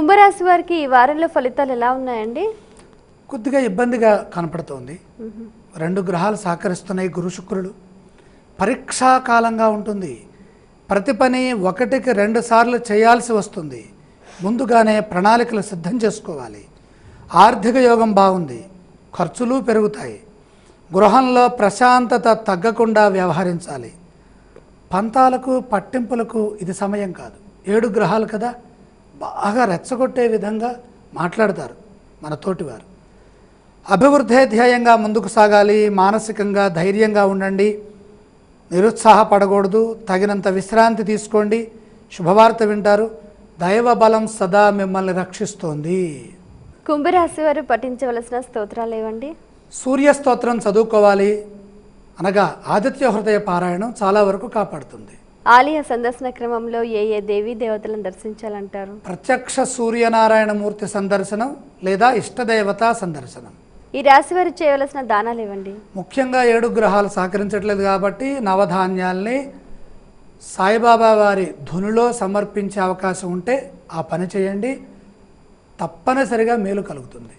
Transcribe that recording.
కుంభరాశి వారికి ఈ వారంలో ఫలితాలు ఎలా ఉన్నాయండి? కొద్దిగా ఇబ్బందిగా కనపడుతోంది. రెండు గ్రహాలు సహకరిస్తున్నాయి, గురు శుక్రుడు. పరీక్షాకాలంగా ఉంటుంది. ప్రతి పని ఒకటికి 2 సార్లు చేయాల్సి వస్తుంది. ముందుగానే ప్రణాళికలు సిద్ధం చేసుకోవాలి. ఆర్థిక యోగం బాగుంది, ఖర్చులు పెరుగుతాయి. గృహంలో ప్రశాంతత తగ్గకుండా వ్యవహరించాలి. పంతాలకు పట్టింపులకు ఇది సమయం కాదు. 7 గ్రహాలు కదా, బాగా రెచ్చగొట్టే విధంగా మాట్లాడతారు మన తోటివారు. అభివృద్ధి ధ్యేయంగా ముందుకు సాగాలి. మానసికంగా ధైర్యంగా ఉండండి, నిరుత్సాహపడకూడదు. తగినంత విశ్రాంతి తీసుకోండి. శుభవార్త వింటారు. దైవ బలం సదా మిమ్మల్ని రక్షిస్తోంది. కుంభరాశి వారు పఠించవలసిన స్తోత్రాలు ఏవండి? సూర్య స్తోత్రం చదువుకోవాలి. అనగా ఆదిత్య హృదయ పారాయణం చాలా వరకు కాపాడుతుంది. ఆలయ సందర్శన క్రమంలో ఏ దేవీ దేవతలను దర్శించాలంటారు? ప్రత్యక్ష సూర్యనారాయణమూర్తి సందర్శనం లేదా ఇష్టదేవతా సందర్శనం. ఈ రాశి వారు చేయవలసిన దానాలు ఇవ్వండి. ముఖ్యంగా 7 గ్రహాలు సహకరించట్లేదు కాబట్టి నవధాన్యాల్ని సాయిబాబా వారి ధునిలో సమర్పించే అవకాశం ఉంటే ఆ పని చేయండి. తప్పనిసరిగా మేలు కలుగుతుంది.